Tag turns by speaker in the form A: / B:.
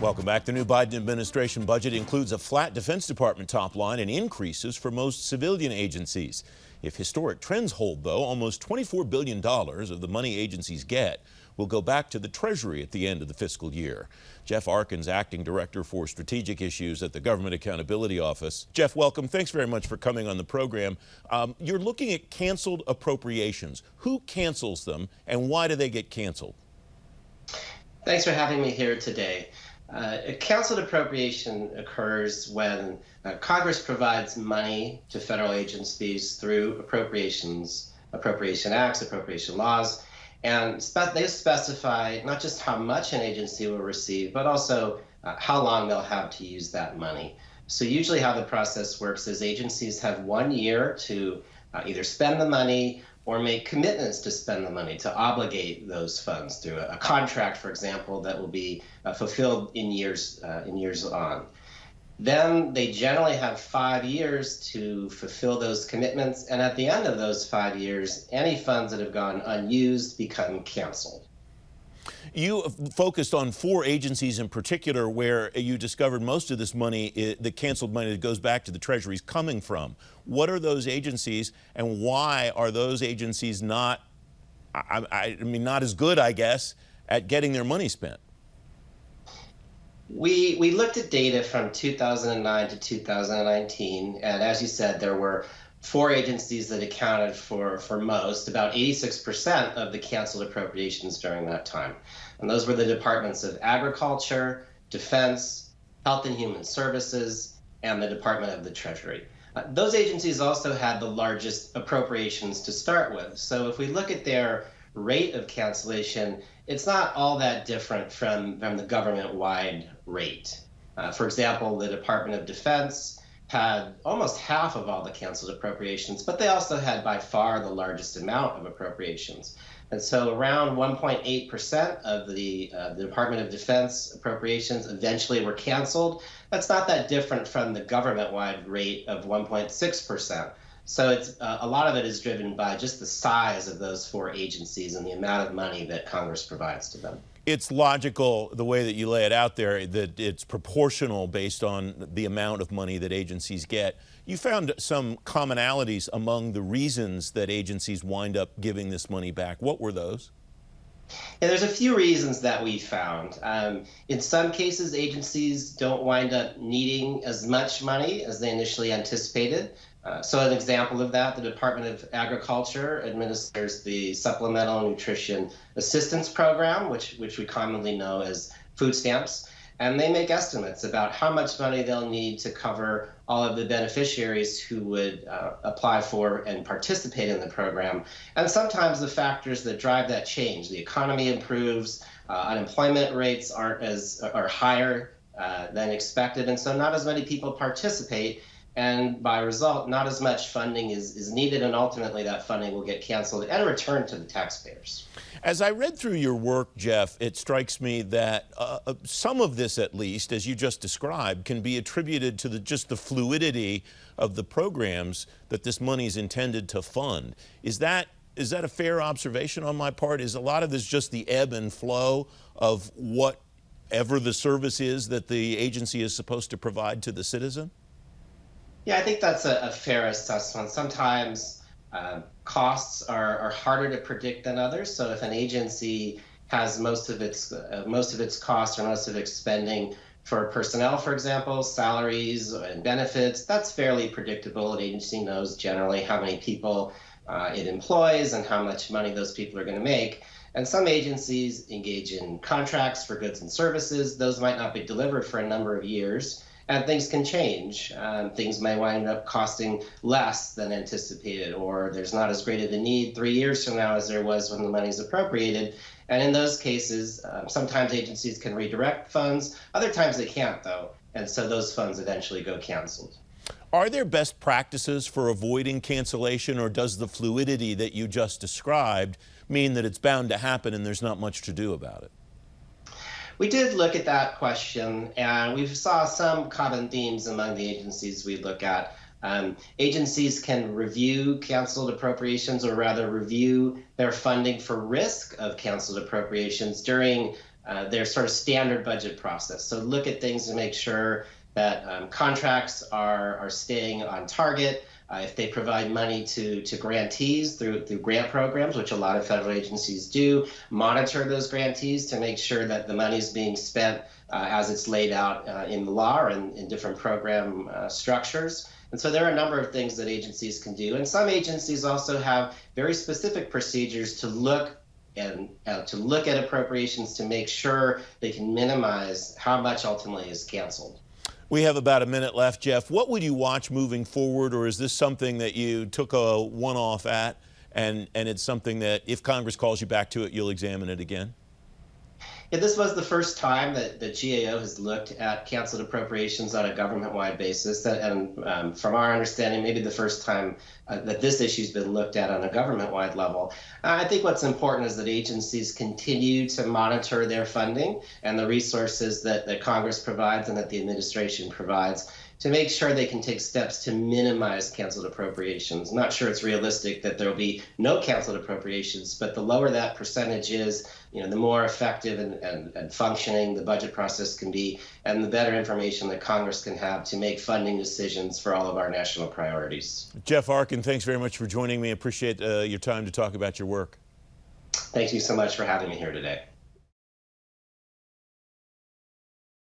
A: Welcome back. The new Biden administration budget includes a flat Defense Department top line and increases for most civilian agencies. If historic trends hold, though, almost $24 billion of the money agencies get will go back to the Treasury at the end of the fiscal year. Jeff Arkin's acting director for strategic issues at the Government Accountability Office. Jeff, welcome. Thanks very much for coming on the program. You're looking at canceled appropriations. Who cancels them and why do they get canceled?
B: Thanks for having me here today. A canceled appropriation occurs when Congress provides money to federal agencies through appropriations, appropriation acts, appropriation laws, and they specify not just how much an agency will receive, but also how long they'll have to use that money. So usually how the process works is agencies have 1 year to either spend the money or make commitments to spend the money, to obligate those funds through a contract, for example, that will be fulfilled in years on. Then they generally have 5 years to fulfill those commitments, and at the end of those 5 years, any funds that have gone unused become canceled.
A: You focused on 4 agencies in particular where you discovered most of this money, the canceled money that goes back to the Treasury, is coming from. What are those agencies, and why are those agencies not, not as good, I guess, at getting their money spent?
B: We looked at data from 2009 to 2019, and as you said, there were 4 agencies that accounted for most, about 86% of the canceled appropriations during that time. And those were the Departments of Agriculture, Defense, Health and Human Services, and the Department of the Treasury. Those agencies also had the largest appropriations to start with. So if we look at their rate of cancellation, it's not all that different from the government-wide rate. For example, the Department of Defense had almost half of all the canceled appropriations, but they also had by far the largest amount of appropriations. And so around 1.8% of the Department of Defense appropriations eventually were canceled. That's not that different from the government-wide rate of 1.6%. So it's a lot of it is driven by just the size of those 4 agencies and the amount of money that Congress provides to them.
A: It's logical, the way that you lay it out there, that it's proportional based on the amount of money that agencies get. You found some commonalities among the reasons that agencies wind up giving this money back. What were those?
B: Yeah, there's a few reasons that we found. In some cases, agencies don't wind up needing as much money as they initially anticipated. So an example of that, the Department of Agriculture administers the Supplemental Nutrition Assistance Program, which we commonly know as food stamps, and they make estimates about how much money they'll need to cover all of the beneficiaries who would apply for and participate in the program. And sometimes the factors that drive that change. The economy improves, unemployment rates are higher than expected, and so not as many people participate. And by result, not as much funding is needed, and ultimately that funding will get canceled and returned to the taxpayers.
A: As I read through your work, Jeff, it strikes me that some of this, at least, as you just described, can be attributed to just the fluidity of the programs that this money is intended to fund. Is that a fair observation on my part? Is a lot of this just the ebb and flow of whatever the service is that the agency is supposed to provide to the citizen?
B: Yeah, I think that's a fair assessment. Sometimes costs are harder to predict than others. So if an agency has most of its costs or most of its spending for personnel, for example, salaries and benefits, that's fairly predictable. An agency knows generally how many people it employs and how much money those people are going to make. And some agencies engage in contracts for goods and services. Those might not be delivered for a number of years. And things can change. Things may wind up costing less than anticipated, or there's not as great of a need 3 years from now as there was when the money's appropriated. And in those cases, sometimes agencies can redirect funds. Other times they can't, though. And so those funds eventually go canceled.
A: Are there best practices for avoiding cancellation, or does the fluidity that you just described mean that it's bound to happen and there's not much to do about it?
B: We did look at that question, and we saw some common themes among the agencies we look at. Agencies can review canceled appropriations, or rather review their funding for risk of canceled appropriations during their sort of standard budget process. So look at things to make sure that contracts are staying on target. If they provide money to grantees through grant programs, which a lot of federal agencies do, monitor those grantees to make sure that the money is being spent as it's laid out in the law or in different program structures. And so there are a number of things that agencies can do. And some agencies also have very specific procedures to look at appropriations to make sure they can minimize how much ultimately is canceled.
A: We have about a minute left, Jeff. What would you watch moving forward, or is this something that you took a one-off at, and it's something that if Congress calls you back to it, you'll examine it again?
B: Yeah, this was the first time that the GAO has looked at canceled appropriations on a government-wide basis, and from our understanding, maybe the first time that this issue has been looked at on a government-wide level. I think what's important is that agencies continue to monitor their funding and the resources that Congress provides and that the administration provides to make sure they can take steps to minimize canceled appropriations. I'm not sure it's realistic that there will be no canceled appropriations, but the lower that percentage is, the more effective and functioning the budget process can be, and the better information that Congress can have to make funding decisions for all of our national priorities.
A: Jeff Arkin, thanks very much for joining me. I appreciate your time to talk about your work.
B: Thank you so much for having me here today.